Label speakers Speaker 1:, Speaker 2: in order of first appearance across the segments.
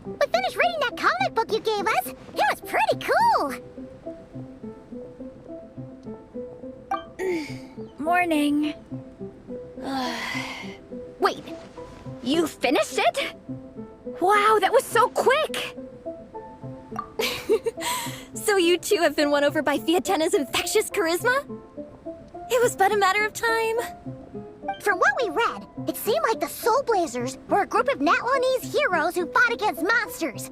Speaker 1: We finished reading that comic book you gave us. It was pretty cool.
Speaker 2: Morning. Wait, you finished it? Wow, that was so quick!
Speaker 3: So you two have been won over by Fiatena's infectious charisma? It was but a matter of time.
Speaker 1: From what we read, it seemed like the Soulblazers were a group of Natlanese heroes who fought against monsters.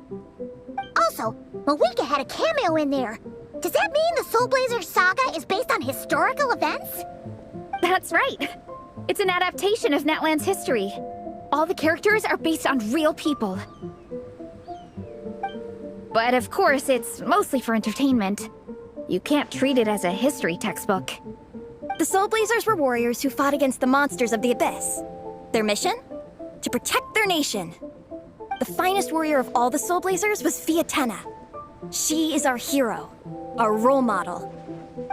Speaker 1: Also, Malika had a cameo in there. Does that mean the Soulblazers saga is based on historical events?
Speaker 2: That's right. It's an adaptation of Natlan's history. All the characters are based on real people. But of course, it's mostly for entertainment. You can't treat it as a history textbook.
Speaker 3: The Soulblazers were warriors who fought against the monsters of the Abyss. Their mission? To protect their nation. The finest warrior of all the Soulblazers was Fiatena. She is our hero, our role model.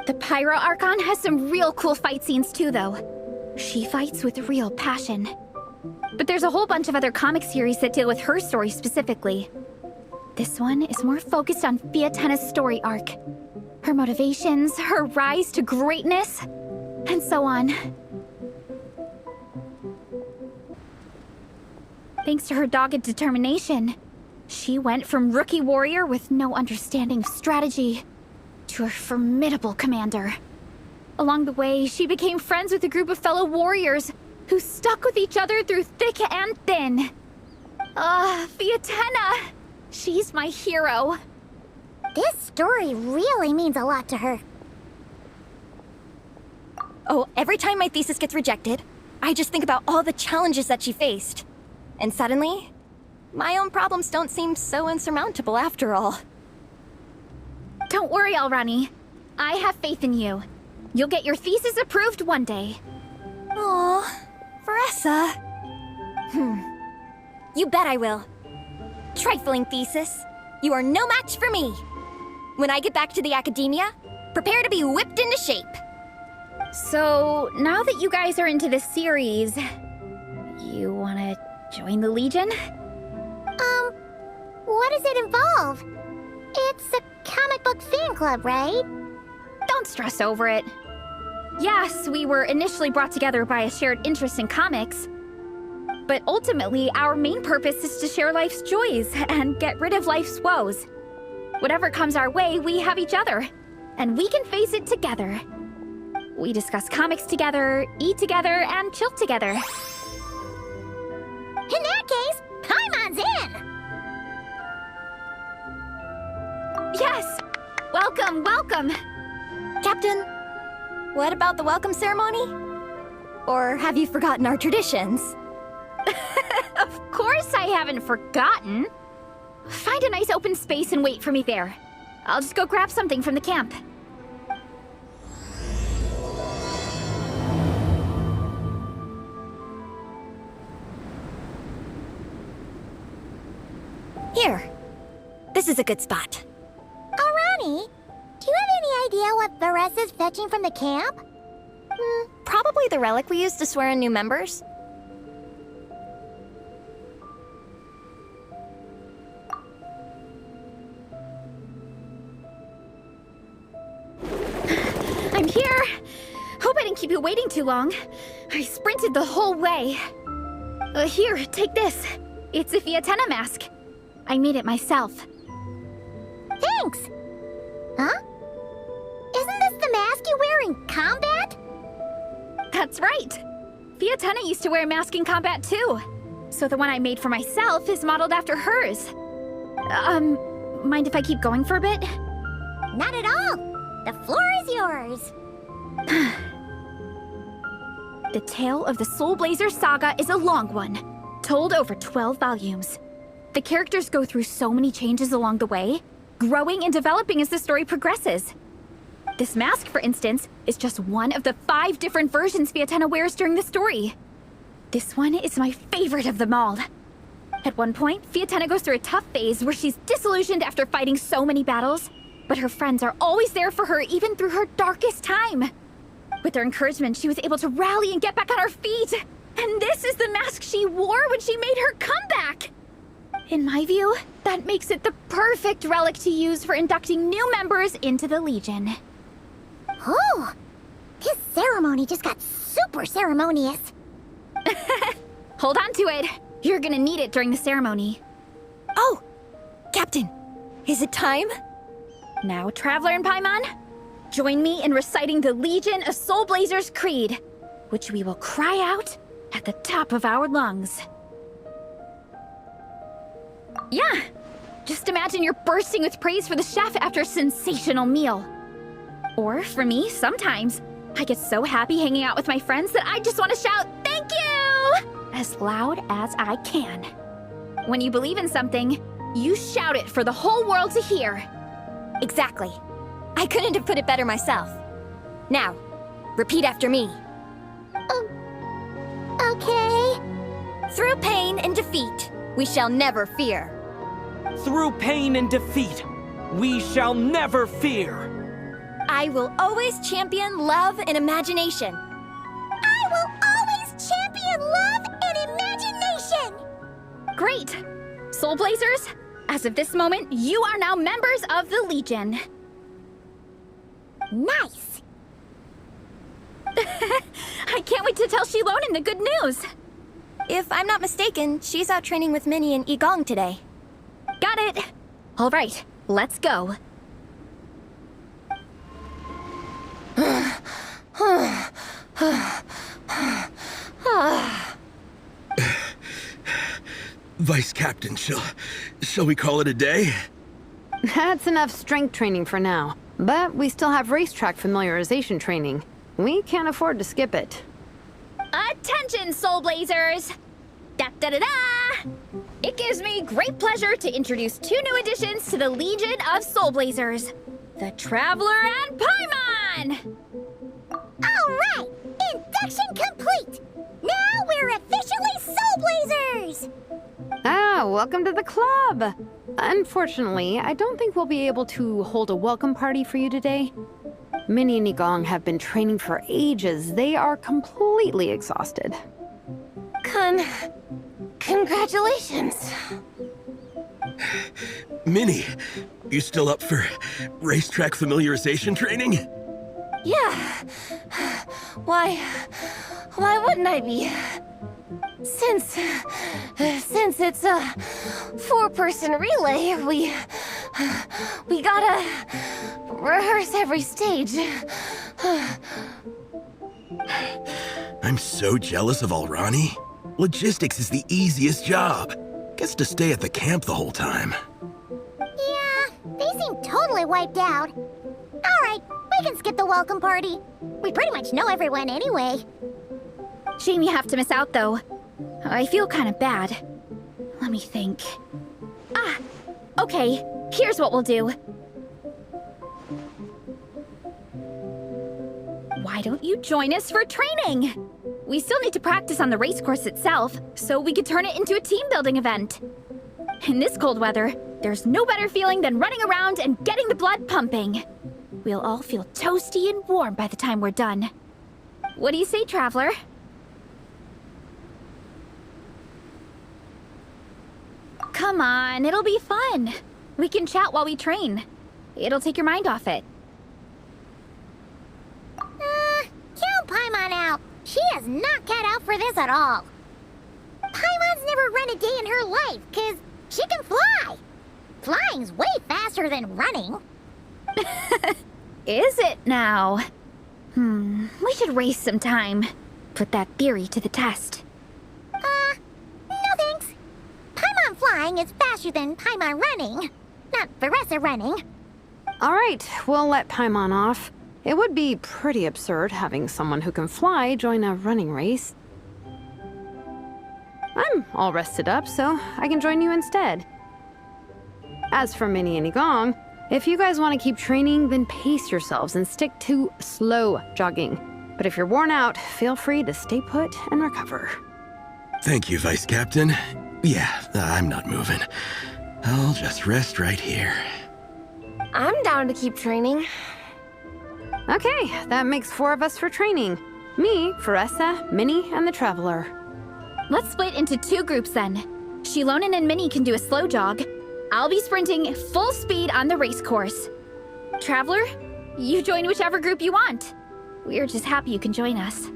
Speaker 2: The Pyro Archon has some real cool fight scenes too, though. She fights with real passion. But there's a whole bunch of other comic series that deal with her story specifically. This one is more focused on Fiatena's story arc. Her motivations, her rise to greatness, and so on. Thanks to her dogged determination, she went from rookie warrior with no understanding of strategy to a formidable commander. Along the way, she became friends with a group of fellow warriors who stuck with each other through thick and thin. Fiatena! She's my hero.
Speaker 1: This story really means a lot to her.
Speaker 3: Oh, every time my thesis gets rejected, I just think about all the challenges that she faced. And suddenly, my own problems don't seem so insurmountable after all.
Speaker 2: Don't worry, Alrani. I have faith in you. You'll get your thesis approved one day.
Speaker 3: Aw, Veressa. You bet I will. Trifling thesis. You are no match for me. When I get back to the academia, prepare to be whipped into shape.
Speaker 2: So, now that you guys are into this series, you wanna join the Legion?
Speaker 1: What does it involve? It's a comic book fan club, right?
Speaker 2: Don't stress over it. Yes, we were initially brought together by a shared interest in comics, but ultimately our main purpose is to share life's joys and get rid of life's woes. Whatever comes our way, we have each other, and we can face it together. We discuss comics together, eat together, and chill together.
Speaker 1: In that case, Paimon's in!
Speaker 2: Yes! Welcome, welcome!
Speaker 3: Captain, what about the welcome ceremony? Or have you forgotten our traditions?
Speaker 2: Of course I haven't forgotten. Find a nice open space and wait for me there. I'll just go grab something from the camp.
Speaker 3: Here. This is a good spot.
Speaker 1: Alrani, do you have any idea what Veressa's fetching from the camp?
Speaker 3: Probably the relic we used to swear in new members.
Speaker 2: I'm here! Hope I didn't keep you waiting too long. I sprinted the whole way. Here, take this. It's a Fiatena mask. I made it myself.
Speaker 1: Thanks! Huh? Isn't this the mask you wear in combat?
Speaker 2: That's right! Fiatena used to wear a mask in combat too. So the one I made for myself is modeled after hers. Mind if I keep going for a bit?
Speaker 1: Not at all! The floor is yours!
Speaker 2: The tale of the Soulblazers saga is a long one, told over 12 volumes. The characters go through so many changes along the way, growing and developing as the story progresses. This mask, for instance, is just one of the 5 different versions Fiatena wears during the story. This one is my favorite of them all. At one point, Fiatena goes through a tough phase where she's disillusioned after fighting so many battles, but her friends are always there for her even through her darkest time. With their encouragement, she was able to rally and get back on her feet. And this is the mask she wore when she made her comeback! In my view, that makes it the perfect relic to use for inducting new members into the Legion.
Speaker 1: Oh, this ceremony just got super ceremonious.
Speaker 2: Hold on to it. You're gonna need it during the ceremony.
Speaker 3: Oh, Captain, is it time?
Speaker 2: Now, Traveler and Paimon, join me in reciting the Legion of Soulblazers Creed, which we will cry out at the top of our lungs. Yeah, just imagine you're bursting with praise for the chef after a sensational meal. Or for me, sometimes, I get so happy hanging out with my friends that I just want to shout, "Thank you!" as loud as I can. When you believe in something, you shout it for the whole world to hear.
Speaker 3: Exactly. I couldn't have put it better myself. Now, repeat after me.
Speaker 1: Okay.
Speaker 3: Through pain and defeat, we shall never fear.
Speaker 4: Through pain and defeat, we shall never fear.
Speaker 3: I will always champion love and imagination.
Speaker 1: I will always champion love and imagination!
Speaker 2: Great! Soulblazers, as of this moment, you are now members of the Legion.
Speaker 1: Nice!
Speaker 2: I can't wait to tell Shilonen the good news.
Speaker 3: If I'm not mistaken, she's out training with Minnie and Igong today.
Speaker 2: Got it. All right, let's go.
Speaker 5: Vice Captain, shall we call it a day?
Speaker 6: That's enough strength training for now. But we still have racetrack familiarization training. We can't afford to skip it.
Speaker 2: Attention, Soulblazers! Da-da-da-da! It gives me great pleasure to introduce two new additions to the Legion of Soulblazers. The Traveler and Paimon!
Speaker 1: Alright! Induction complete! Now we're officially Soulblazers!
Speaker 6: Ah, welcome to the club! Unfortunately, I don't think we'll be able to hold a welcome party for you today. Minnie and Igong have been training for ages. They are completely exhausted.
Speaker 3: Congratulations.
Speaker 5: Minnie, you still up for racetrack familiarization training?
Speaker 3: Yeah. Why wouldn't I be? Since it's a four-person relay, we gotta rehearse every stage.
Speaker 5: I'm so jealous of Alrani. Logistics is the easiest job. Gets to stay at the camp the whole time.
Speaker 1: Yeah, they seem totally wiped out. Alright, we can skip the welcome party. We pretty much know everyone anyway.
Speaker 2: Shame you have to miss out, though. I feel kind of bad. Let me think. Ah, okay. Here's what we'll do. Why don't you join us for training? We still need to practice on the race course itself, so we could turn it into a team-building event. In this cold weather, there's no better feeling than running around and getting the blood pumping. We'll all feel toasty and warm by the time we're done. What do you say, Traveler? Come on, it'll be fun. We can chat while we train. It'll take your mind off it.
Speaker 1: Count Paimon out. She is not cut out for this at all. Paimon's never run a day in her life, 'cause she can fly. Flying's way faster than running.
Speaker 2: Is it now? We should race sometime. Put that theory to the test.
Speaker 1: No thanks. Paimon flying is faster than Paimon running. Not Veressa running.
Speaker 6: All right, we'll let Paimon off. It would be pretty absurd having someone who can fly join a running race. I'm all rested up, so I can join you instead. As for Minnie and Igong, if you guys want to keep training, then pace yourselves and stick to slow jogging. But if you're worn out, feel free to stay put and recover.
Speaker 5: Thank you, Vice Captain. Yeah, I'm not moving. I'll just rest right here.
Speaker 3: I'm down to keep training.
Speaker 6: Okay, that makes 4 of us for training. Me, Veressa, Minnie, and the Traveler.
Speaker 2: Let's split into 2 groups then. Shilonen and Minnie can do a slow jog. I'll be sprinting full speed on the race course. Traveler, you join whichever group you want. We're just happy you can join us.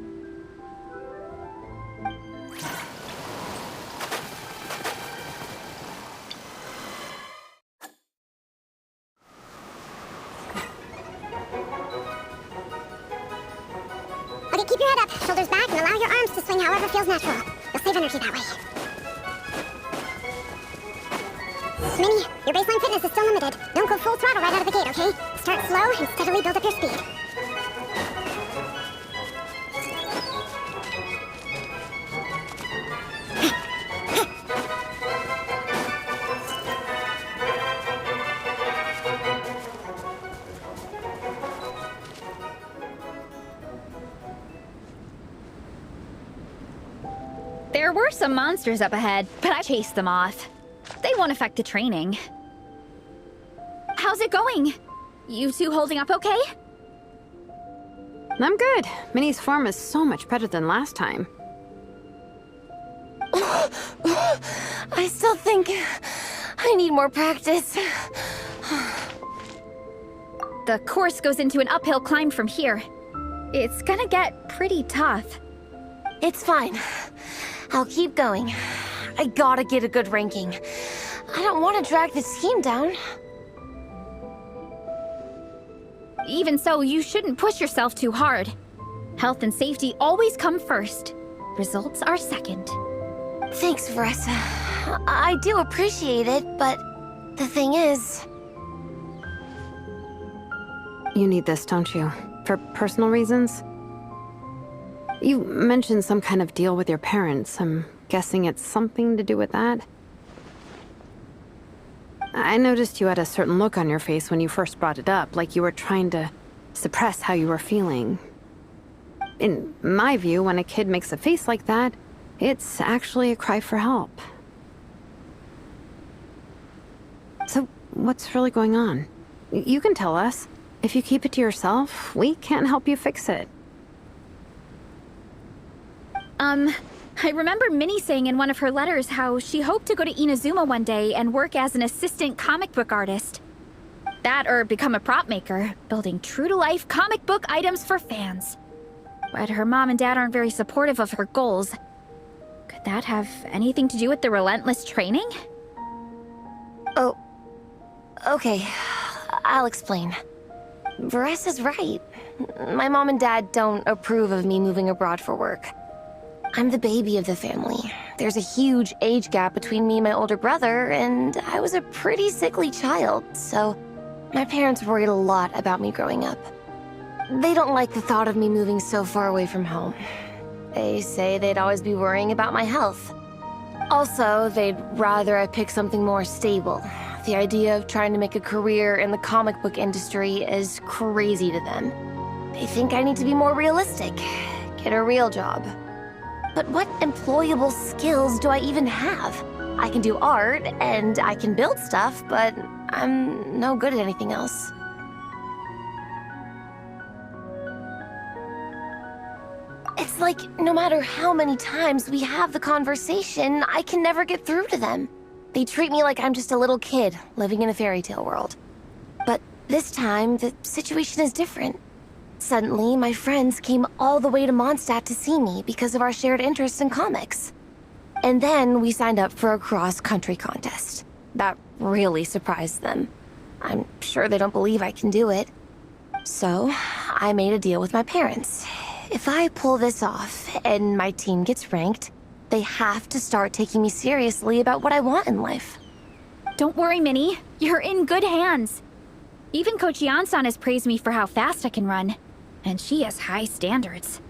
Speaker 1: Okay, keep your head up, shoulders back, and allow your arms to swing however feels natural. You'll save energy that way. Minnie, your baseline fitness is still limited. Don't go full throttle right out of the gate, okay? Start slow and steadily build up your speed.
Speaker 2: There were some monsters up ahead, but I chased them off. They won't affect the training. How's it going? You two holding up okay?
Speaker 6: I'm good. Minnie's form is so much better than last time.
Speaker 3: I still think I need more practice.
Speaker 2: The course goes into an uphill climb from here. It's gonna get pretty tough.
Speaker 3: It's fine. I'll keep going. I gotta get a good ranking. I don't want to drag this team down.
Speaker 2: Even so, you shouldn't push yourself too hard. Health and safety always come first. Results are second.
Speaker 3: Thanks, Veressa. I do appreciate it, but the thing is...
Speaker 6: You need this, don't you? For personal reasons? You mentioned some kind of deal with your parents. I'm guessing it's something to do with that? I noticed you had a certain look on your face when you first brought it up, like you were trying to suppress how you were feeling. In my view, when a kid makes a face like that, it's actually a cry for help. So, what's really going on? You can tell us. If you keep it to yourself, we can't help you fix it.
Speaker 2: I remember Minnie saying in one of her letters how she hoped to go to Inazuma one day and work as an assistant comic book artist. That or become a prop maker, building true-to-life comic book items for fans. But her mom and dad aren't very supportive of her goals. Could that have anything to do with the relentless training?
Speaker 3: Oh, okay. I'll explain. Veressa's right. My mom and dad don't approve of me moving abroad for work. I'm the baby of the family. There's a huge age gap between me and my older brother, and I was a pretty sickly child, so my parents worried a lot about me growing up. They don't like the thought of me moving so far away from home. They say they'd always be worrying about my health. Also, they'd rather I pick something more stable. The idea of trying to make a career in the comic book industry is crazy to them. They think I need to be more realistic, get a real job. But what employable skills do I even have? I can do art, and I can build stuff, but I'm no good at anything else. It's like, no matter how many times we have the conversation, I can never get through to them. They treat me like I'm just a little kid living in a fairy tale world. But this time, the situation is different. Suddenly, my friends came all the way to Mondstadt to see me because of our shared interest in comics. And then we signed up for a cross-country contest. That really surprised them. I'm sure they don't believe I can do it. So, I made a deal with my parents. If I pull this off and my team gets ranked, they have to start taking me seriously about what I want in life.
Speaker 2: Don't worry, Minnie. You're in good hands. Even Coach Yansan has praised me for how fast I can run. And she has high standards.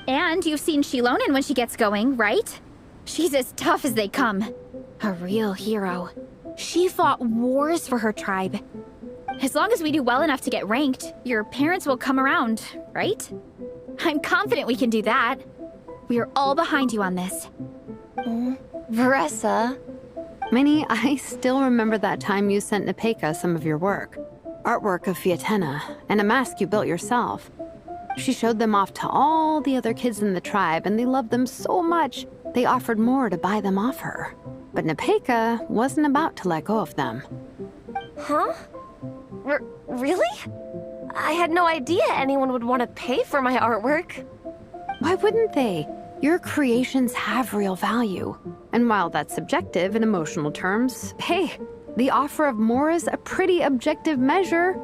Speaker 2: And you've seen Shilonen when she gets going, right? She's as tough as they come. A real hero. She fought wars for her tribe. As long as we do well enough to get ranked, your parents will come around, right? I'm confident we can do that. We are all behind you on this.
Speaker 3: Veressa?
Speaker 6: Minnie, I still remember that time you sent Nepeka some of your work. Artwork of Fiatena, and a mask you built yourself. She showed them off to all the other kids in the tribe, and they loved them so much, they offered more to buy them off her. But Nepeka wasn't about to let go of them.
Speaker 7: Huh? Really? I had no idea anyone would want to pay for my artwork.
Speaker 6: Why wouldn't they? Your creations have real value. And while that's subjective in emotional terms, hey, the offer of more is a pretty objective measure.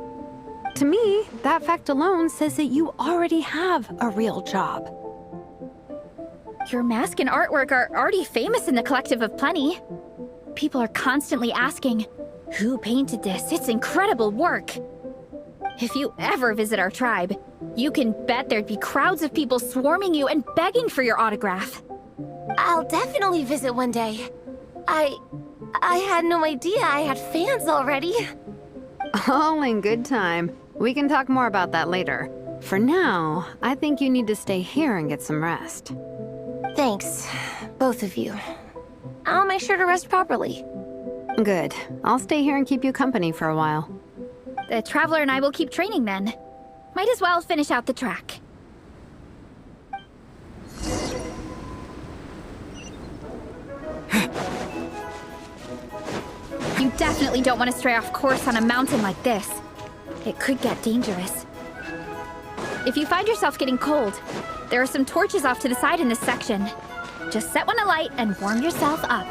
Speaker 6: To me, that fact alone says that you already have a real job.
Speaker 2: Your mask and artwork are already famous in the Collective of Plenty. People are constantly asking, who painted this? It's incredible work. If you ever visit our tribe, you can bet there'd be crowds of people swarming you and begging for your autograph.
Speaker 7: I'll definitely visit one day. I had no idea I had fans already.
Speaker 6: All in good time. We can talk more about that later. For now, I think you need to stay here and get some rest.
Speaker 7: Thanks, both of you. I'll make sure to rest properly.
Speaker 6: Good. I'll stay here and keep you company for a while.
Speaker 2: The Traveler and I will keep training then. Might as well finish out the track. You definitely don't want to stray off course on a mountain like this. It could get dangerous. If you find yourself getting cold, there are some torches off to the side in this section. Just set one alight and warm yourself up.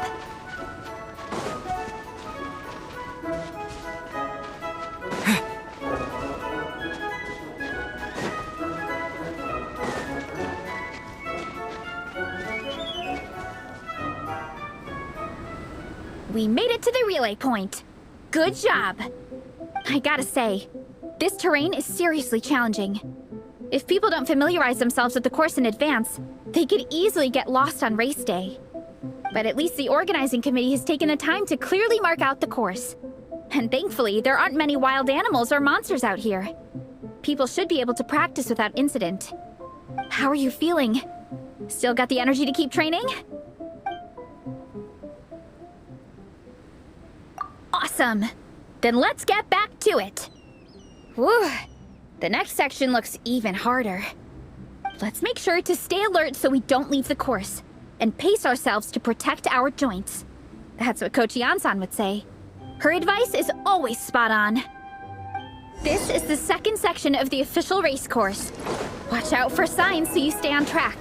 Speaker 2: We made it to the relay point. Good job. I gotta say, this terrain is seriously challenging. If people don't familiarize themselves with the course in advance, they could easily get lost on race day. But at least the organizing committee has taken the time to clearly mark out the course. And thankfully, there aren't many wild animals or monsters out here. People should be able to practice without incident. How are you feeling? Still got the energy to keep training? Awesome! Then let's get back to it! Whew! The next section looks even harder. Let's make sure to stay alert so we don't leave the course, and pace ourselves to protect our joints. That's what Coach Yansan would say. Her advice is always spot on. This is the second section of the official race course. Watch out for signs so you stay on track.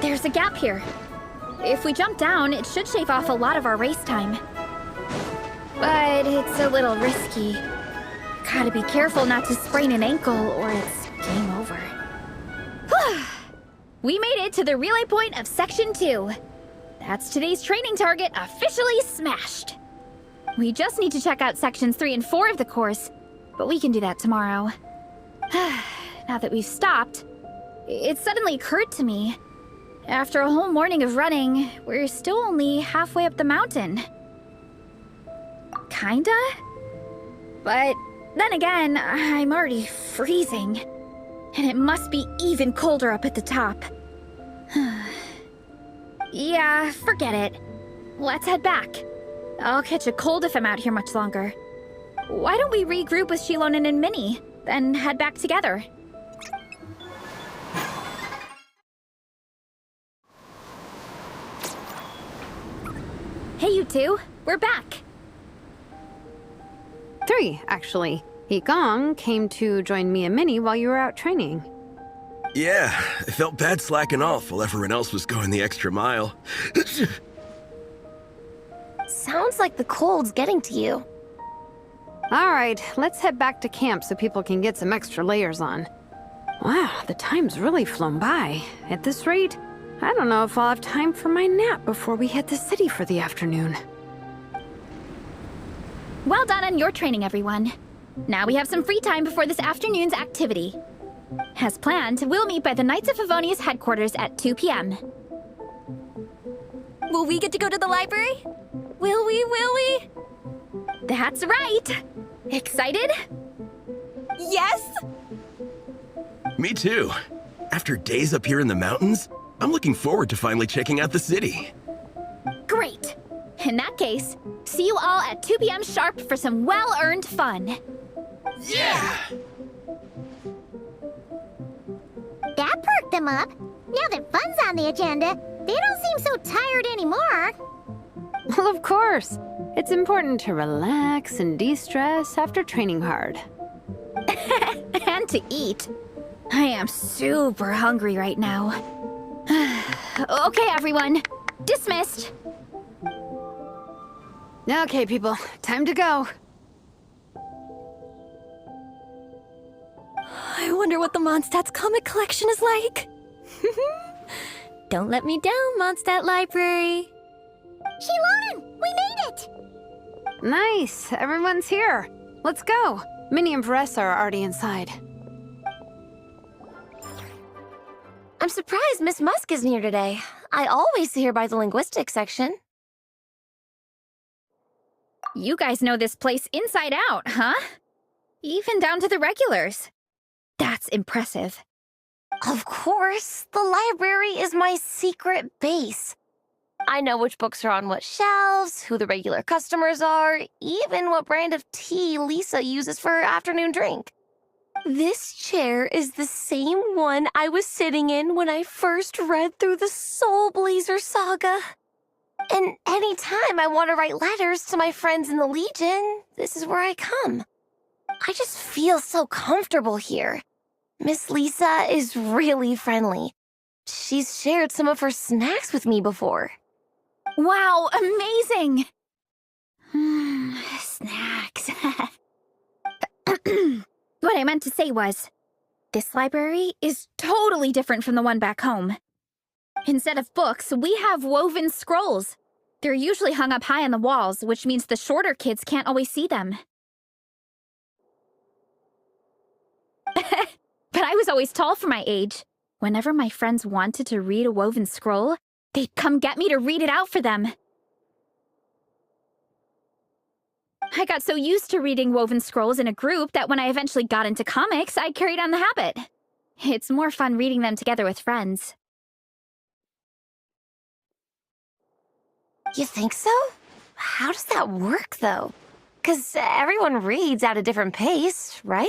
Speaker 2: There's a gap here. If we jump down, it should shave off a lot of our race time. But it's a little risky. Gotta be careful not to sprain an ankle or it's game over. We made it to the relay point of Section 2. That's today's training target officially smashed. We just need to check out Sections 3 and 4 of the course, but we can do that tomorrow. Now that we've stopped, it suddenly occurred to me. After a whole morning of running, we're still only halfway up the mountain. Kinda? But then again, I'm already freezing. And it must be even colder up at the top. Yeah, forget it. Let's head back. I'll catch a cold if I'm out here much longer. Why don't we regroup with Shilonen and Minnie, then head back together? Hey, you two. We're back.
Speaker 6: 3, actually. Igong came to join me and Minnie while you were out training.
Speaker 5: Yeah, I felt bad slacking off while everyone else was going the extra mile.
Speaker 7: Sounds like the cold's getting to you.
Speaker 6: All right, let's head back to camp so people can get some extra layers on. Wow, the time's really flown by. At this rate, I don't know if I'll have time for my nap before we hit the city for the afternoon.
Speaker 2: Well done on your training, everyone. Now we have some free time before this afternoon's activity. As planned, we'll meet by the Knights of Favonia's headquarters at 2 p.m.
Speaker 3: Will we get to go to the library? Will we?
Speaker 2: That's right! Excited?
Speaker 3: Yes!
Speaker 5: Me too. After days up here in the mountains, I'm looking forward to finally checking out the city.
Speaker 2: Great. In that case, see you all at 2 p.m. sharp for some well-earned fun.
Speaker 5: Yeah!
Speaker 1: That perked them up. Now that fun's on the agenda, they don't seem so tired anymore.
Speaker 6: Well, of course. It's important to relax and de-stress after training hard.
Speaker 2: And to eat. I am super hungry right now. Okay, everyone. Dismissed.
Speaker 6: Okay, people. Time to go.
Speaker 3: I wonder what the Mondstadt's comic collection is like. Don't let me down, Mondstadt Library.
Speaker 1: Shilonen, we made it!
Speaker 6: Nice. Everyone's here. Let's go. Minnie and Varessa are already inside.
Speaker 7: I'm surprised Miss Musk isn't here today. I always see her by the linguistics section.
Speaker 2: You guys know this place inside out, huh? Even down to the regulars. That's impressive.
Speaker 7: Of course, the library is my secret base. I know which books are on what shelves, who the regular customers are, even what brand of tea Lisa uses for her afternoon drink. This chair is the same one I was sitting in when I first read through the Soulblazers saga. And anytime I want to write letters to my friends in the Legion, this is where I come. I just feel so comfortable here. Miss Lisa is really friendly. She's shared some of her snacks with me before.
Speaker 2: Wow, amazing! Snacks. What I meant to say was, this library is totally different from the one back home. Instead of books, we have woven scrolls. They're usually hung up high on the walls, which means the shorter kids can't always see them. But I was always tall for my age. Whenever my friends wanted to read a woven scroll, they'd come get me to read it out for them. I got so used to reading woven scrolls in a group that when I eventually got into comics, I carried on the habit. It's more fun reading them together with friends.
Speaker 7: You think so? How does that work, though? 'Cause everyone reads at a different pace, right?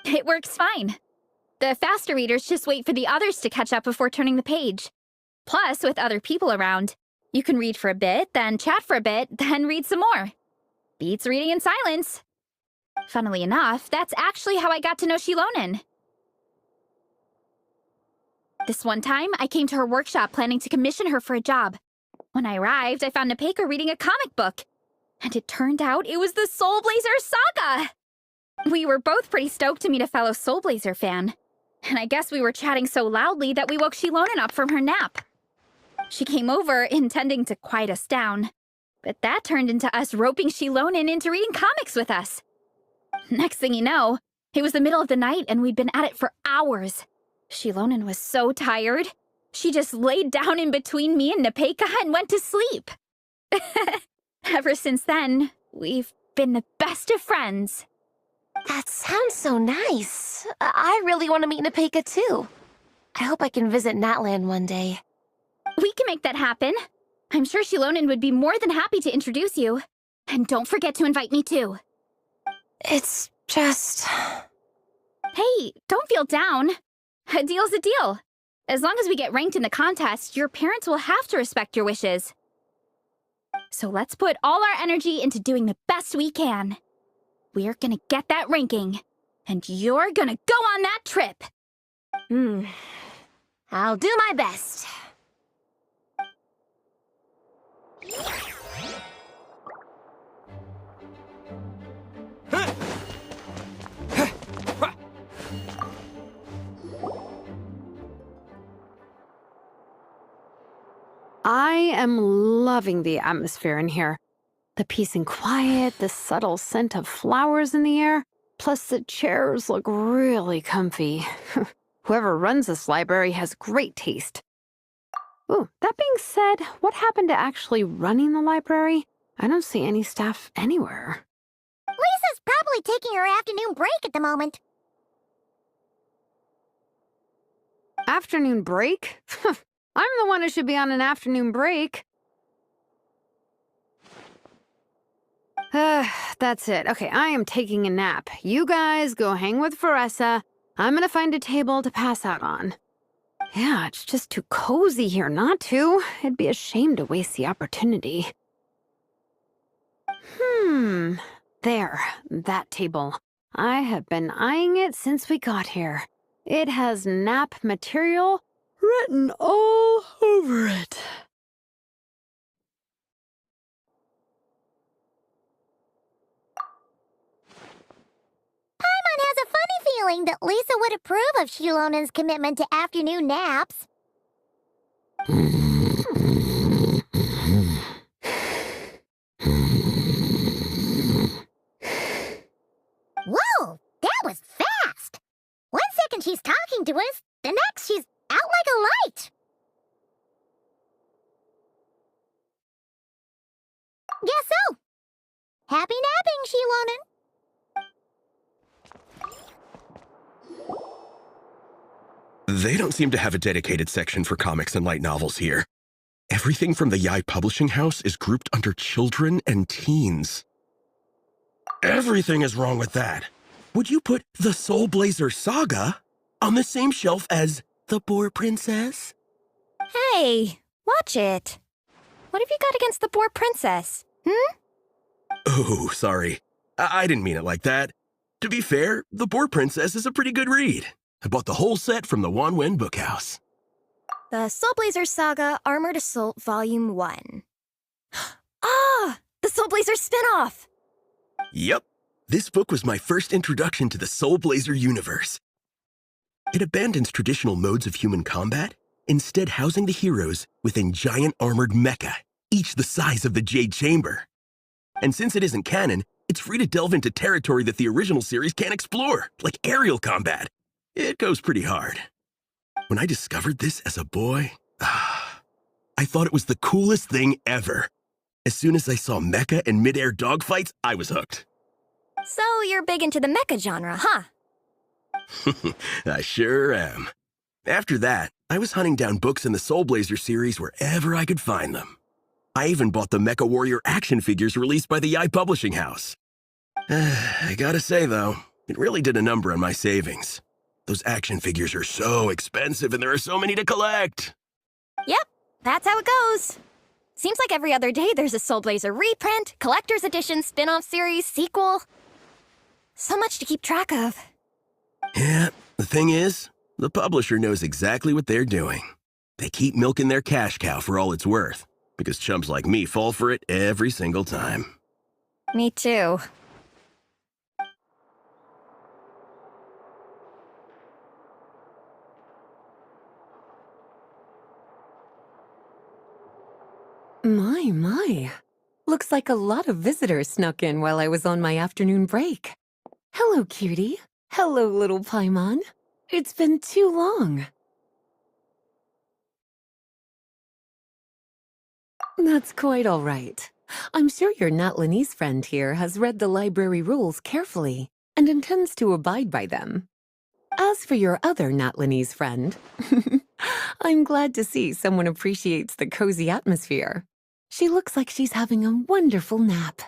Speaker 2: It works fine. The faster readers just wait for the others to catch up before turning the page. Plus, with other people around, you can read for a bit, then chat for a bit, then read some more. Beats reading in silence. Funnily enough, that's actually how I got to know Shilonen. This one time, I came to her workshop planning to commission her for a job. When I arrived, I found Nepeka reading a comic book. And it turned out it was the Soulblazers saga! We were both pretty stoked to meet a fellow Soulblazer fan. And I guess we were chatting so loudly that we woke Shilonen up from her nap. She came over, intending to quiet us down. But that turned into us roping Shilonen into reading comics with us. Next thing you know, it was the middle of the night and we'd been at it for hours. Shilonen was so tired. She just laid down in between me and Nepeka and went to sleep. Ever since then, we've been the best of friends.
Speaker 7: That sounds so nice. I really want to meet Nepeka, too. I hope I can visit Natland one day.
Speaker 2: We can make that happen. I'm sure Shilonen would be more than happy to introduce you. And don't forget to invite me, too.
Speaker 7: It's just...
Speaker 2: Hey, don't feel down. A deal's a deal. As long as we get ranked in the contest, your parents will have to respect your wishes. So let's put all our energy into doing the best we can. We're gonna get that ranking, and you're gonna go on that trip.
Speaker 7: I'll do my best.
Speaker 6: I am loving the atmosphere in here. The peace and quiet, the subtle scent of flowers in the air, plus the chairs look really comfy. Whoever runs this library has great taste. Ooh, that being said, what happened to actually running the library? I don't see any staff anywhere.
Speaker 1: probably taking her afternoon break at the moment.
Speaker 6: Afternoon break? I'm the one who should be on an afternoon break. That's it. Okay, I am taking a nap. You guys go hang with Faressa. I'm gonna find a table to pass out on. Yeah, it's just too cozy here not to. It'd be a shame to waste the opportunity. There, that table. I have been eyeing it since we got here. It has nap material written all over it.
Speaker 1: Paimon has a funny feeling that Lisa would approve of Shilonen's commitment to afternoon naps. Whoa, that was fast! 1 second she's talking to us, the next she's out like a light. Guess so. Happy napping, Shilonen.
Speaker 5: They don't seem to have a dedicated section for comics and light novels here. Everything from the Yae Publishing House is grouped under children and teens. Everything is wrong with that. Would you put the Soulblazers saga on the same shelf as the Boar Princess?
Speaker 3: Hey, watch it. What have you got against the Boar Princess?
Speaker 5: Oh, sorry. I didn't mean it like that. To be fair, the Boar Princess is a pretty good read. I bought the whole set from the Wanwen Bookhouse.
Speaker 3: The Soulblazers Saga Armored Assault Volume 1. Ah! The Soulblazers spin-off!
Speaker 5: Yep. This book was my first introduction to the Soulblazer universe. It abandons traditional modes of human combat, instead housing the heroes within giant armored mecha, each the size of the Jade Chamber. And since it isn't canon, it's free to delve into territory that the original series can't explore, like aerial combat. It goes pretty hard. When I discovered this as a boy, I thought it was the coolest thing ever. As soon as I saw mecha and mid-air dogfights, I was hooked.
Speaker 3: So you're big into the mecha genre, huh?
Speaker 5: I sure am. After that, I was hunting down books in the Soulblazer series wherever I could find them. I even bought the Mecha Warrior action figures released by the Yae Publishing House. I gotta say, though, it really did a number on my savings. Those action figures are so expensive and there are so many to collect.
Speaker 3: Yep, that's how it goes. Seems like every other day there's a Soulblazer reprint, collector's edition, spin-off series, sequel. So much to keep track of.
Speaker 5: Yeah, the thing is, the publisher knows exactly what they're doing. They keep milking their cash cow for all it's worth, because chumps like me fall for it every single time.
Speaker 3: Me too.
Speaker 8: My. Looks like a lot of visitors snuck in while I was on my afternoon break. Hello, cutie. Hello, little Paimon. It's been too long. That's quite all right. I'm sure your Natlanese friend here has read the library rules carefully and intends to abide by them. As for your other Natlanese friend, I'm glad to see someone appreciates the cozy atmosphere. She looks like she's having a wonderful nap.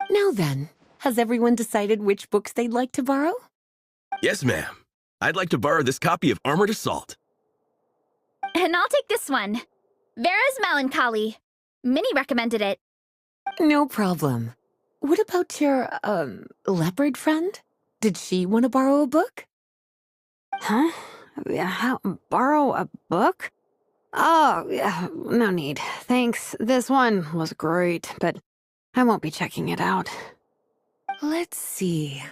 Speaker 8: Now then, has everyone decided which books they'd like to borrow?
Speaker 5: Yes, ma'am. I'd like to borrow this copy of Armored Assault.
Speaker 2: And I'll take this one. Vera's Melancholy. Minnie recommended it.
Speaker 8: No problem. What about your, leopard friend? Did she want to borrow a book?
Speaker 6: Huh? Borrow a book? Oh, yeah, no need. Thanks. This one was great, but I won't be checking it out.
Speaker 8: Let's see.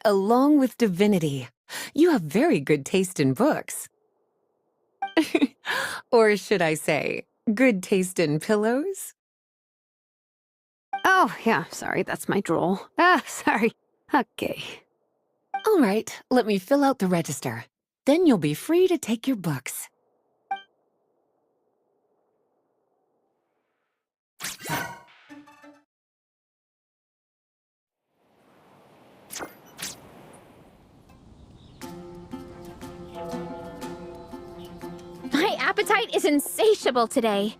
Speaker 8: Along with Divinity, you have very good taste in books. Or should I say, good taste in pillows?
Speaker 6: Oh, yeah, sorry, that's my drool. Sorry. Okay.
Speaker 8: All right, let me fill out the register. Then you'll be free to take your books.
Speaker 2: appetite is insatiable today.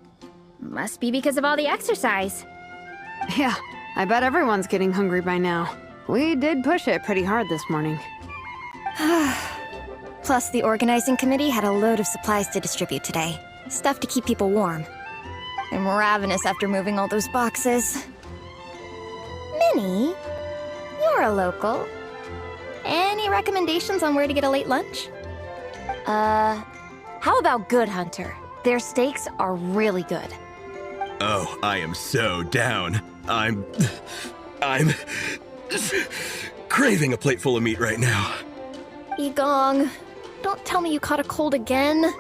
Speaker 2: Must be because of all the exercise.
Speaker 6: Yeah, I bet everyone's getting hungry by now. We did push it pretty hard this morning.
Speaker 3: Plus, the organizing committee had a load of supplies to distribute today. Stuff to keep people warm. I'm ravenous after moving all those boxes. Minnie, you're a local. Any recommendations on where to get a late lunch?
Speaker 7: How about Good Hunter? Their steaks are really good.
Speaker 5: Oh, I am so down. I'm craving a plate full of meat right now.
Speaker 3: Igong, don't tell me you caught a cold again.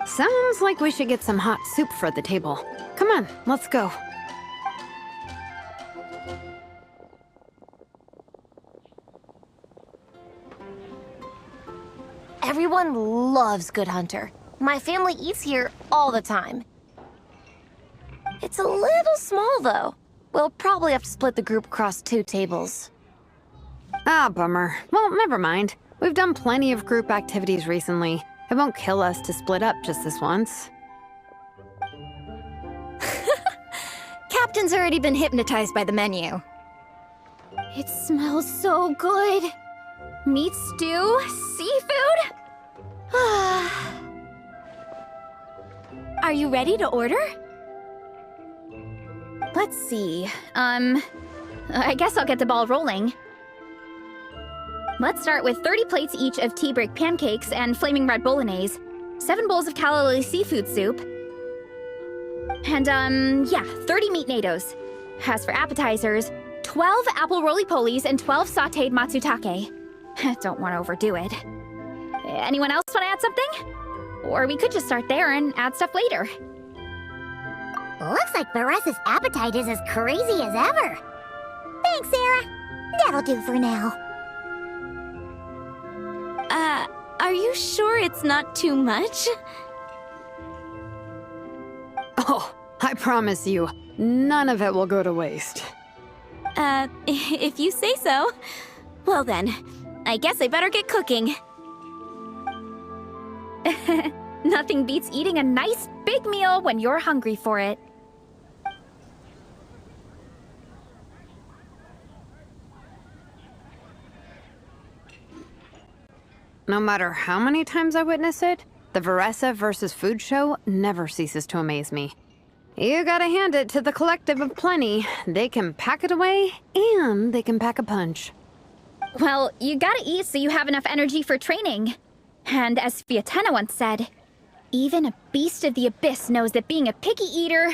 Speaker 6: Sounds like we should get some hot soup for the table. Come on, let's go.
Speaker 7: Everyone loves Good Hunter. My family eats here all the time. It's a little small, though. We'll probably have to split the group across 2 tables.
Speaker 6: Ah, bummer. Well, never mind. We've done plenty of group activities recently. It won't kill us to split up just this once.
Speaker 3: Captain's already been hypnotized by the menu.
Speaker 2: It smells so good. Meat stew? Seafood? Are you ready to order? Let's see. I guess I'll get the ball rolling. Let's start with 30 plates each of tea break pancakes and flaming red bolognese, 7 bowls of calla lily seafood soup, and, 30 meat natos. As for appetizers, 12 apple roly-polies and 12 sauteed matsutake. Don't want to overdo it. Anyone else want to add something? Or we could just start there and add stuff later.
Speaker 1: Looks like Varesa's appetite is as crazy as ever. Thanks, Sarah. That'll do for now.
Speaker 2: Are you sure it's not too much?
Speaker 6: Oh, I promise you, none of it will go to waste.
Speaker 2: If you say so. Well then, I guess I better get cooking. Nothing beats eating a nice big meal when you're hungry for it.
Speaker 6: No matter how many times I witness it, the Varesa versus food show never ceases to amaze me. You gotta hand it to the collective of plenty. They can pack it away, and they can pack a punch.
Speaker 2: Well, you gotta eat so you have enough energy for training. And as Fiatena once said, even a beast of the abyss knows that being a picky eater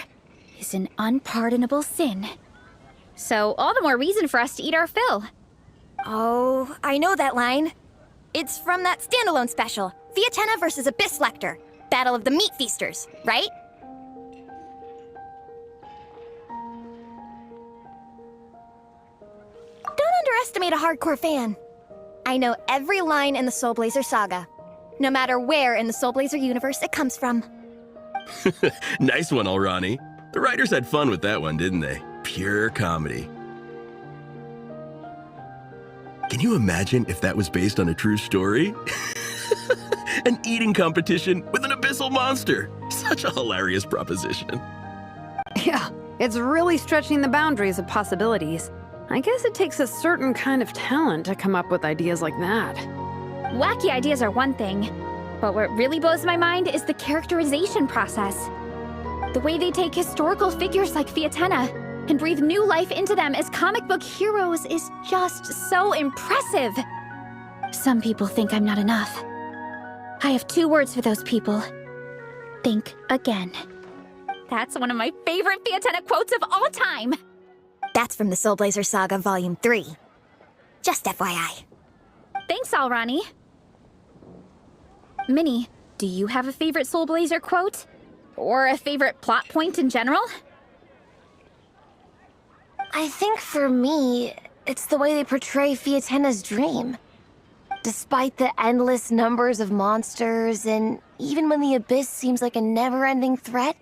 Speaker 2: is an unpardonable sin. So all the more reason for us to eat our fill.
Speaker 3: Oh, I know that line. It's from that standalone special, Fiatena versus Abyss Lecter, Battle of the Meat Feasters, right? Don't underestimate a hardcore fan. I know every line in the Soulblazer saga, no matter where in the Soulblazer universe it comes from.
Speaker 5: Nice one, Alrani. The writers had fun with that one, didn't they? Pure comedy. Can you imagine if that was based on a true story? An eating competition with an abyssal monster. Such a hilarious proposition.
Speaker 6: Yeah, it's really stretching the boundaries of possibilities. I guess it takes a certain kind of talent to come up with ideas like that.
Speaker 2: Wacky ideas are one thing, but what really blows my mind is the characterization process. The way they take historical figures like Fiatena and breathe new life into them as comic book heroes is just so impressive. Some people think I'm not enough. I have 2 words for those people. Think again. That's one of my favorite Fiatena quotes of all time.
Speaker 3: That's from the Soulblazer Saga Volume 3. Just FYI.
Speaker 2: Thanks, Alrani. Minnie, do you have a favorite Soulblazer quote? Or a favorite plot point in general?
Speaker 7: I think for me, it's the way they portray Fiatena's dream. Despite the endless numbers of monsters, and even when the Abyss seems like a never-ending threat,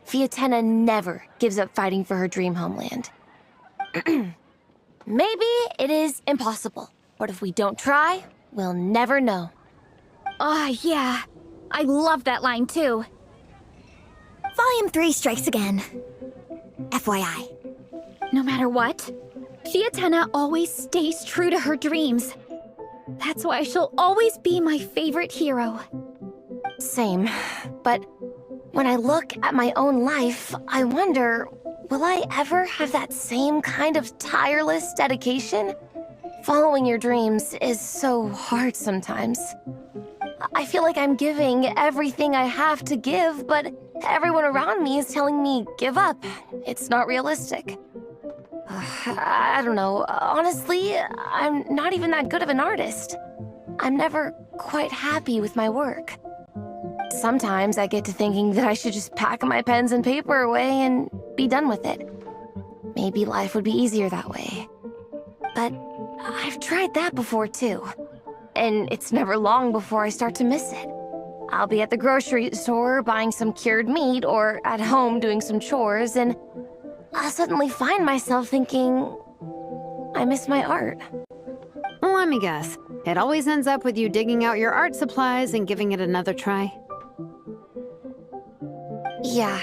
Speaker 7: Fiatena never gives up fighting for her dream homeland. Maybe it is impossible, but if we don't try, we'll never know.
Speaker 2: Oh, yeah. I love that line too.
Speaker 3: Volume 3 strikes again. FYI.
Speaker 2: No matter what, Fiatenna always stays true to her dreams. That's why she'll always be my favorite hero.
Speaker 7: Same. But when I look at my own life, I wonder, will I ever have that same kind of tireless dedication? Following your dreams is so hard sometimes. I feel like I'm giving everything I have to give, but everyone around me is telling me, give up. It's not realistic. I don't know. Honestly, I'm not even that good of an artist. I'm never quite happy with my work. Sometimes I get to thinking that I should just pack my pens and paper away and be done with it. Maybe life would be easier that way. But I've tried that before too. And it's never long before I start to miss it. I'll be at the grocery store buying some cured meat or at home doing some chores, and I'll suddenly find myself thinking, I miss my art.
Speaker 6: Let me guess. It always ends up with you digging out your art supplies and giving it another try.
Speaker 7: Yeah,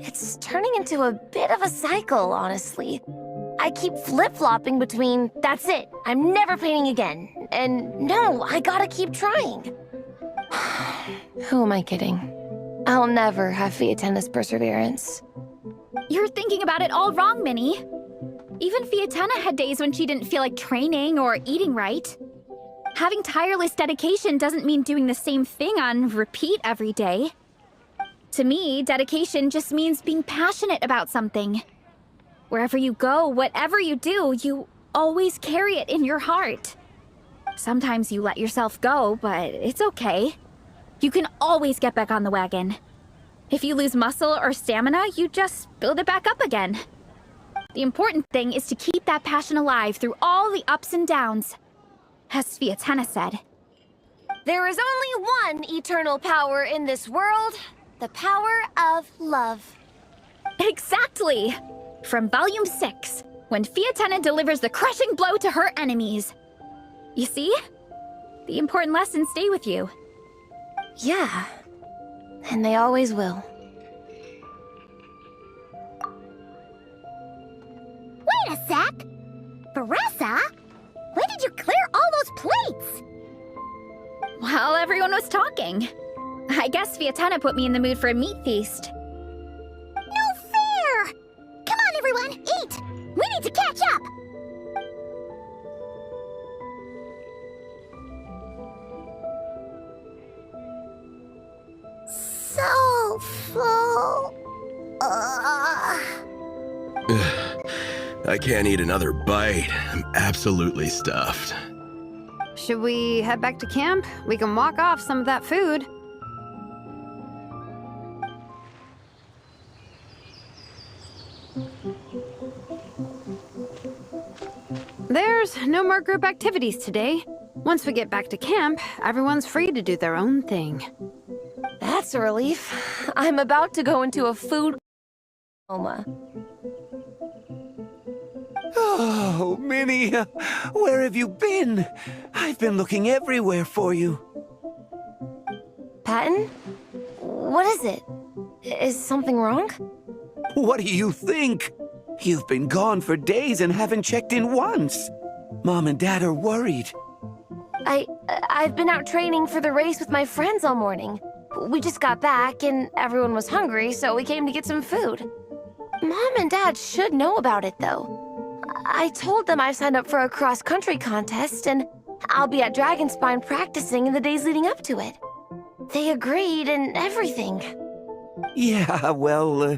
Speaker 7: it's turning into a bit of a cycle, honestly. I keep flip-flopping between, that's it, I'm never painting again, and no, I gotta keep trying. Who am I kidding? I'll never have Fiatenna's perseverance.
Speaker 2: You're thinking about it all wrong, Minnie. Even Fiatenna had days when she didn't feel like training or eating right. Having tireless dedication doesn't mean doing the same thing on repeat every day. To me, dedication just means being passionate about something. Wherever you go, whatever you do, you always carry it in your heart. Sometimes you let yourself go, but it's okay. You can always get back on the wagon. If you lose muscle or stamina, you just build it back up again. The important thing is to keep that passion alive through all the ups and downs. As Fiatenna said,
Speaker 7: There is only one eternal power in this world, the power of love.
Speaker 2: exactly! From Volume 6, when Fiatenna delivers the crushing blow to her enemies. You see? The important lessons stay with you.
Speaker 7: Yeah, and they always will.
Speaker 1: Wait a sec! Beressa? When did you clear all those plates?
Speaker 2: While everyone was talking. I guess Fiatenna put me in the mood for a meat feast.
Speaker 1: No fair! Come on, everyone, eat! We need to catch up! So full.
Speaker 5: I can't eat another bite. I'm absolutely stuffed.
Speaker 6: Should we head back to camp? We can walk off some of that food. There's no more group activities today. Once we get back to camp, everyone's free to do their own thing.
Speaker 7: That's a relief. I'm about to go into a food coma.
Speaker 9: Oh, Minnie, where have you been? I've been looking everywhere for you.
Speaker 7: Patton? What is it? Is something wrong?
Speaker 9: What do you think? You've been gone for days and haven't checked in once. Mom and Dad are worried.
Speaker 7: I've been out training for the race with my friends all morning. We just got back and everyone was hungry, so we came to get some food. Mom and Dad should know about it, though. I told them I signed up for a cross-country contest, and I'll be at Dragonspine practicing in the days leading up to it. They agreed and everything.
Speaker 9: Yeah, well,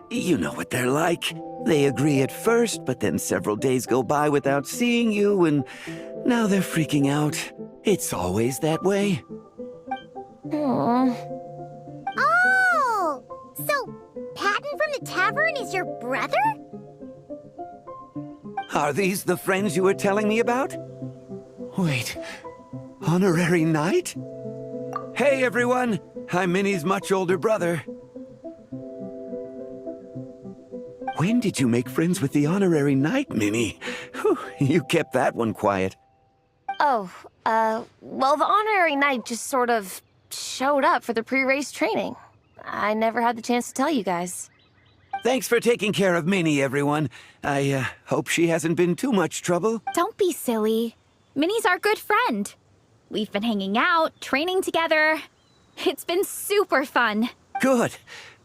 Speaker 9: you know what they're like. They agree at first, but then several days go by without seeing you, and now they're freaking out. It's always that way.
Speaker 7: Aww.
Speaker 1: Oh! So, Patton from the tavern is your brother?
Speaker 9: Are these the friends you were telling me about? Wait, honorary knight? Hey, everyone! I'm Minnie's much older brother. When did you make friends with the honorary knight, Minnie? Whew, you kept that one quiet.
Speaker 7: Oh, well, the honorary knight just sort of showed up for the pre-race training. I never had the chance to tell you guys.
Speaker 9: Thanks for taking care of Minnie, everyone. I hope she hasn't been too much trouble.
Speaker 2: Don't be silly. Minnie's our good friend. We've been hanging out, training together. It's been super fun.
Speaker 9: Good.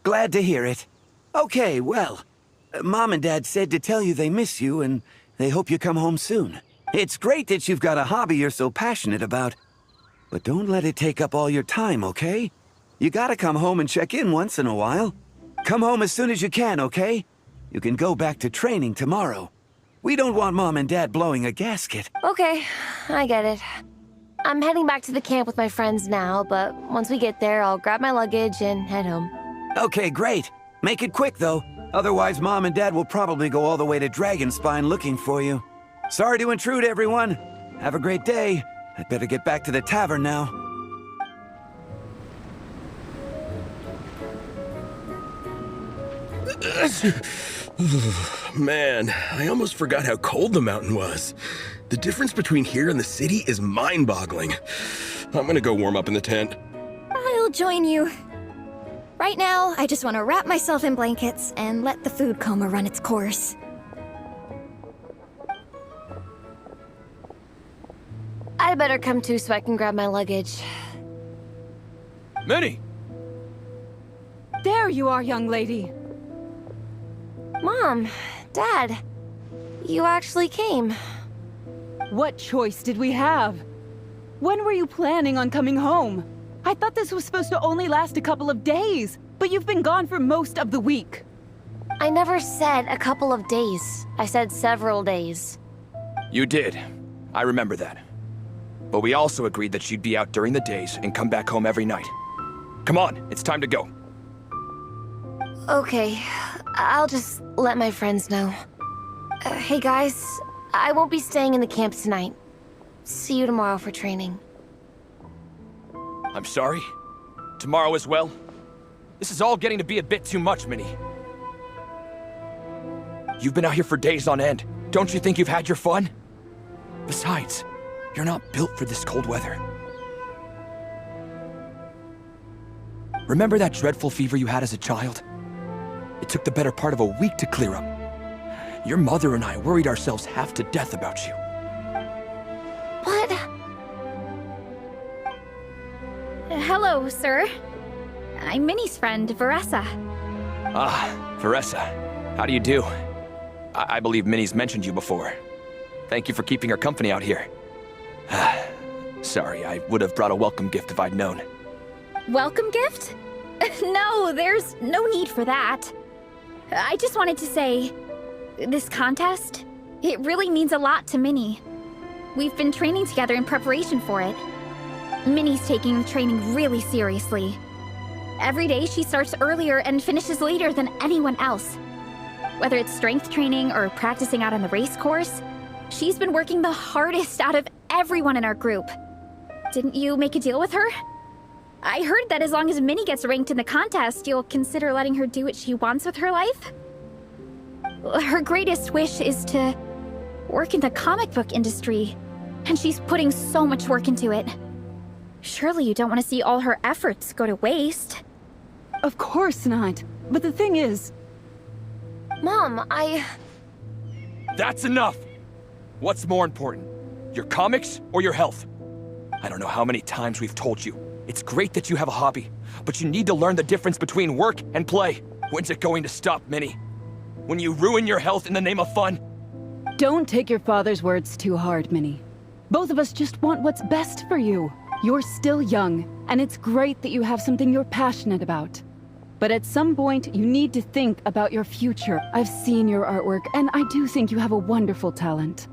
Speaker 9: Glad to hear it. Okay, well, Mom and Dad said to tell you they miss you and they hope you come home soon. It's great that you've got a hobby you're so passionate about, but don't let it take up all your time, okay? You gotta come home and check in once in a while. Come home as soon as you can, okay? You can go back to training tomorrow. We don't want Mom and Dad blowing a gasket.
Speaker 7: Okay, I get it. I'm heading back to the camp with my friends now, but once we get there, I'll grab my luggage and head home.
Speaker 9: Okay, great. Make it quick, though. Otherwise, Mom and Dad will probably go all the way to Dragonspine looking for you. Sorry to intrude, everyone. Have a great day. I'd better get back to the tavern now.
Speaker 5: Man, I almost forgot how cold the mountain was. The difference between here and the city is mind-boggling. I'm gonna go warm up in the tent.
Speaker 3: I'll join you. Right now, I just want to wrap myself in blankets and let the food coma run its course.
Speaker 7: I'd better come too so I can grab my luggage.
Speaker 4: Minnie!
Speaker 10: There you are, young lady.
Speaker 7: Mom, Dad, you actually came.
Speaker 10: What choice did we have? When were you planning on coming home? I thought this was supposed to only last a couple of days, but you've been gone for most of the week.
Speaker 7: I never said a couple of days. I said several days.
Speaker 11: You did. I remember that. But we also agreed that she'd be out during the days and come back home every night. Come on, it's time to go.
Speaker 7: Okay, I'll just let my friends know. Hey guys, I won't be staying in the camp tonight. See you tomorrow for training.
Speaker 11: I'm sorry. Tomorrow as well. This is all getting to be a bit too much, Minnie. You've been out here for days on end. Don't you think you've had your fun? Besides, you're not built for this cold weather. Remember that dreadful fever you had as a child? It took the better part of a week to clear up. Your mother and I worried ourselves half to death about you.
Speaker 7: What?
Speaker 2: Hello, sir. I'm Minnie's friend, Veressa.
Speaker 11: Ah, Veressa. How do you do? I believe Minnie's mentioned you before. Thank you for keeping her company out here. Sorry, I would have brought a welcome gift if I'd known.
Speaker 2: Welcome gift? No, there's no need for that. I just wanted to say, this contest, it really means a lot to Minnie. We've been training together in preparation for it. Minnie's taking the training really seriously. Every day she starts earlier and finishes later than anyone else. Whether it's strength training or practicing out on the race course, she's been working the hardest out of everyone in our group. Didn't you make a deal with her? I heard that as long as Minnie gets ranked in the contest, you'll consider letting her do what she wants with her life? Her greatest wish is to work in the comic book industry, and she's putting so much work into it. Surely you don't want to see all her efforts go to waste.
Speaker 10: Of course not. But the thing is...
Speaker 7: Mom,
Speaker 11: That's enough! What's more important? Your comics or your health? I don't know how many times we've told you. It's great that you have a hobby, but you need to learn the difference between work and play. When's it going to stop, Minnie? When you ruin your health in the name of fun?
Speaker 10: Don't take your father's words too hard, Minnie. Both of us just want what's best for you. You're still young, and it's great that you have something you're passionate about. But at some point, you need to think about your future. I've seen your artwork, and I do think you have a wonderful talent.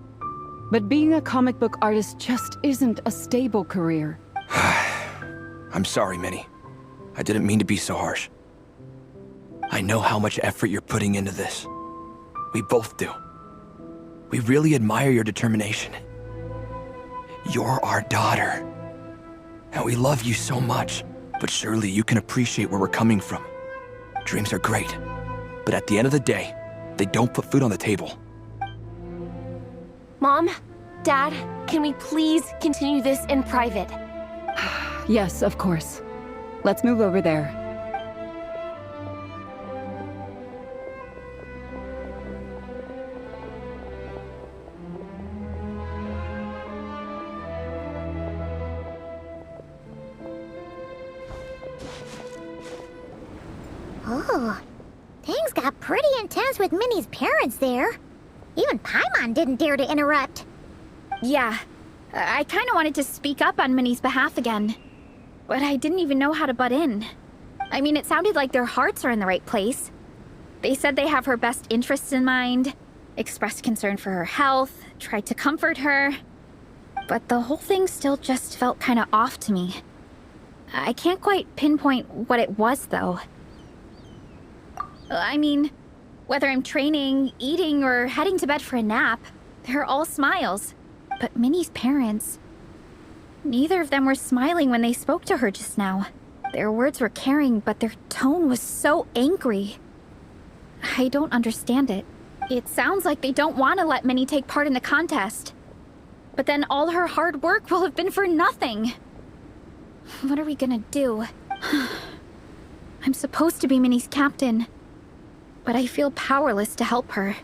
Speaker 10: But being a comic book artist just isn't a stable career.
Speaker 11: I'm sorry, Minnie. I didn't mean to be so harsh. I know how much effort you're putting into this. We both do. We really admire your determination. You're our daughter. And we love you so much. But surely you can appreciate where we're coming from. Dreams are great. But at the end of the day, they don't put food on the table.
Speaker 7: Mom, Dad, can we please continue this in private?
Speaker 10: Yes, of course. Let's move over there.
Speaker 1: Oh, things got pretty intense with Minnie's parents there. Even Paimon didn't dare to interrupt.
Speaker 2: Yeah, I kind of wanted to speak up on Minnie's behalf again, but I didn't even know how to butt in. I mean, it sounded like their hearts are in the right place. They said they have her best interests in mind, expressed concern for her health, tried to comfort her, but the whole thing still just felt kind of off to me. I can't quite pinpoint what it was, though. I mean, whether I'm training, eating, or heading to bed for a nap, they're all smiles. But Minnie's parents, neither of them were smiling when they spoke to her just now. Their words were caring, but their tone was so angry. I don't understand it. It sounds like they don't want to let Minnie take part in the contest. But then all her hard work will have been for nothing. What are we gonna do? I'm supposed to be Minnie's captain, but I feel powerless to help her.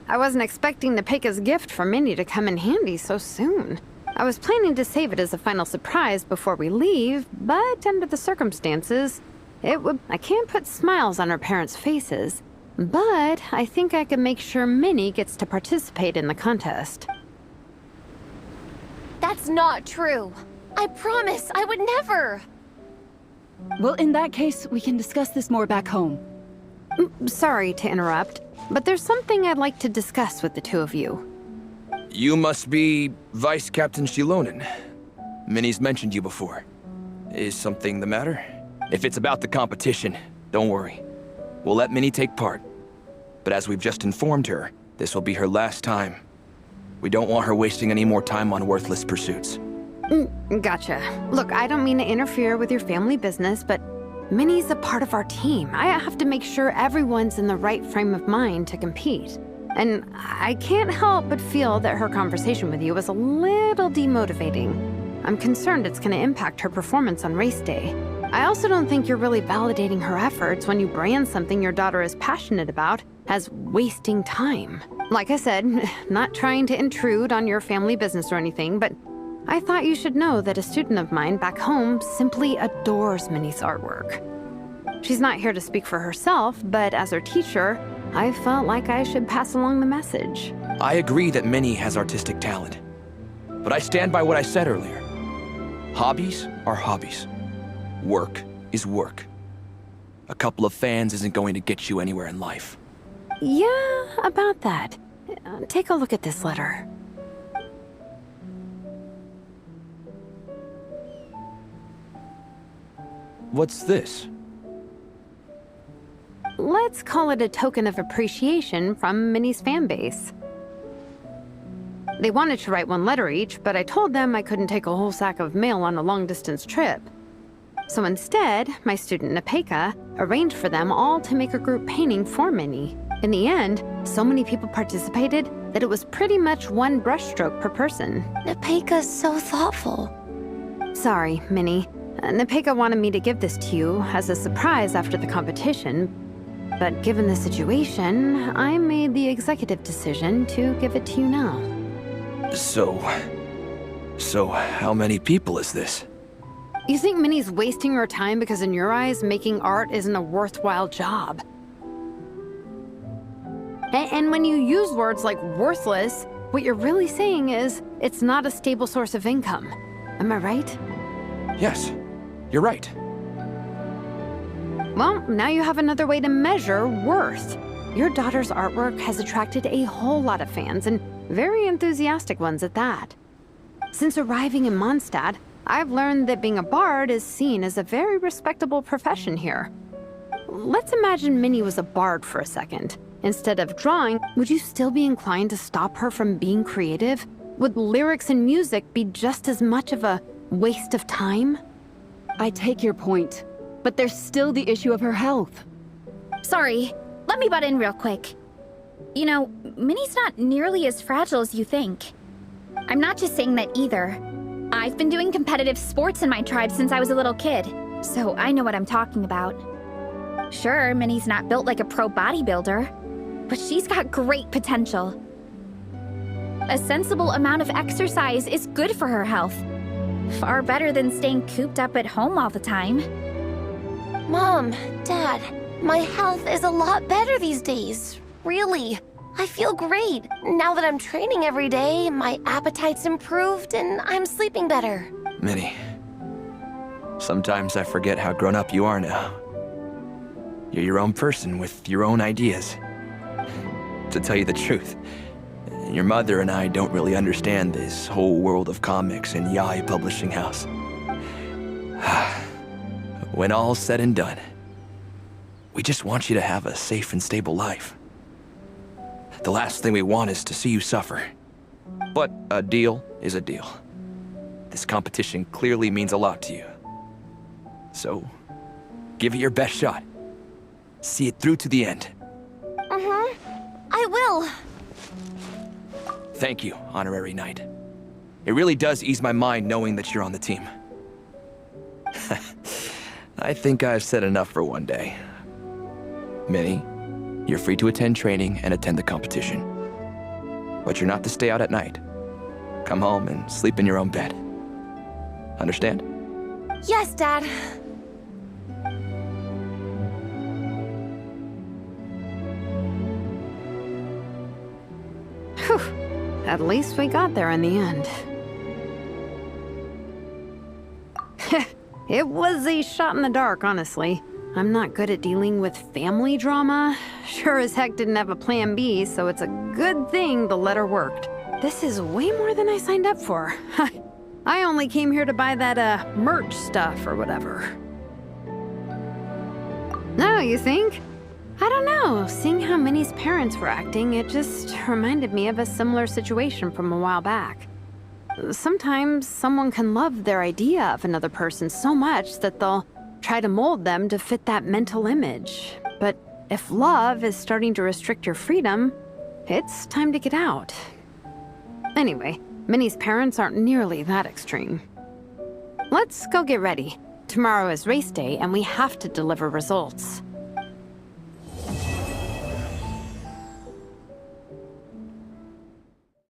Speaker 6: I wasn't expecting Nepeka's gift for Minnie to come in handy so soon. I was planning to save it as a final surprise before we leave, but under the circumstances, I can't put smiles on her parents' faces, but I think I can make sure Minnie gets to participate in the contest.
Speaker 7: That's not true. I promise I would never.
Speaker 10: Well, in that case, we can discuss this more back home.
Speaker 6: Sorry to interrupt, but there's something I'd like to discuss with the two of you.
Speaker 11: You must be Vice Captain Shilonen. Minnie's mentioned you before. Is something the matter? If it's about the competition, don't worry. We'll let Minnie take part. But as we've just informed her, this will be her last time. We don't want her wasting any more time on worthless pursuits.
Speaker 6: Gotcha. Look, I don't mean to interfere with your family business, but Minnie's a part of our team. I have to make sure everyone's in the right frame of mind to compete. And I can't help but feel that her conversation with you was a little demotivating. I'm concerned it's going to impact her performance on race day. I also don't think you're really validating her efforts when you brand something your daughter is passionate about as wasting time. Like I said, not trying to intrude on your family business or anything, but I thought you should know that a student of mine back home simply adores Minnie's artwork. She's not here to speak for herself, but as her teacher, I felt like I should pass along the message.
Speaker 11: I agree that Minnie has artistic talent. But I stand by what I said earlier. Hobbies are hobbies. Work is work. A couple of fans isn't going to get you anywhere in life.
Speaker 6: Yeah, about that. Take a look at this letter.
Speaker 11: What's this?
Speaker 6: Let's call it a token of appreciation from Minnie's fan base. They wanted to write one letter each, but I told them I couldn't take a whole sack of mail on a long-distance trip. So instead, my student Nepeka arranged for them all to make a group painting for Minnie. In the end, so many people participated that it was pretty much one brushstroke per person.
Speaker 7: Nepeka's so thoughtful.
Speaker 6: Sorry, Minnie. Nepeka wanted me to give this to you as a surprise after the competition, but given the situation, I made the executive decision to give it to you now.
Speaker 11: So how many people is this?
Speaker 6: You think Minnie's wasting her time because in your eyes, making art isn't a worthwhile job? And when you use words like worthless, what you're really saying is it's not a stable source of income. Am I right?
Speaker 11: Yes, you're right.
Speaker 6: Well, now you have another way to measure worth. Your daughter's artwork has attracted a whole lot of fans, and very enthusiastic ones at that. Since arriving in Mondstadt, I've learned that being a bard is seen as a very respectable profession here. Let's imagine Minnie was a bard for a second. Instead of drawing, would you still be inclined to stop her from being creative? Would lyrics and music be just as much of a waste of time?
Speaker 10: I take your point, but there's still the issue of her health.
Speaker 2: Sorry, let me butt in real quick. You know, Minnie's not nearly as fragile as you think. I'm not just saying that either. I've been doing competitive sports in my tribe since I was a little kid, so I know what I'm talking about. Sure, Minnie's not built like a pro bodybuilder, but she's got great potential. A sensible amount of exercise is good for her health. Far better than staying cooped up at home all the time.
Speaker 7: Mom, Dad, my health is a lot better these days. Really. I feel great. Now that I'm training every day, my appetite's improved and I'm sleeping better.
Speaker 11: Minnie, sometimes I forget how grown up you are now. You're your own person with your own ideas. To tell you the truth, your mother and I don't really understand this whole world of comics and yaoi publishing house. When all's said and done, we just want you to have a safe and stable life. The last thing we want is to see you suffer. But a deal is a deal. This competition clearly means a lot to you. So, give it your best shot. See it through to the end.
Speaker 7: I will.
Speaker 11: Thank you, Honorary Knight. It really does ease my mind knowing that you're on the team. I think I've said enough for one day. Minnie, you're free to attend training and attend the competition. But you're not to stay out at night. Come home and sleep in your own bed. Understand?
Speaker 7: Yes, Dad.
Speaker 6: Whew. At least we got there in the end. It was a shot in the dark, honestly. I'm not good at dealing with family drama. Sure as heck didn't have a plan B, so it's a good thing the letter worked. This is way more than I signed up for. I only came here to buy that, merch stuff or whatever. No, you think? I don't know. Seeing how Minnie's parents were acting, it just reminded me of a similar situation from a while back. Sometimes someone can love their idea of another person so much that they'll try to mold them to fit that mental image. But if love is starting to restrict your freedom, it's time to get out. Anyway, Minnie's parents aren't nearly that extreme. Let's go get ready. Tomorrow is race day and we have to deliver results.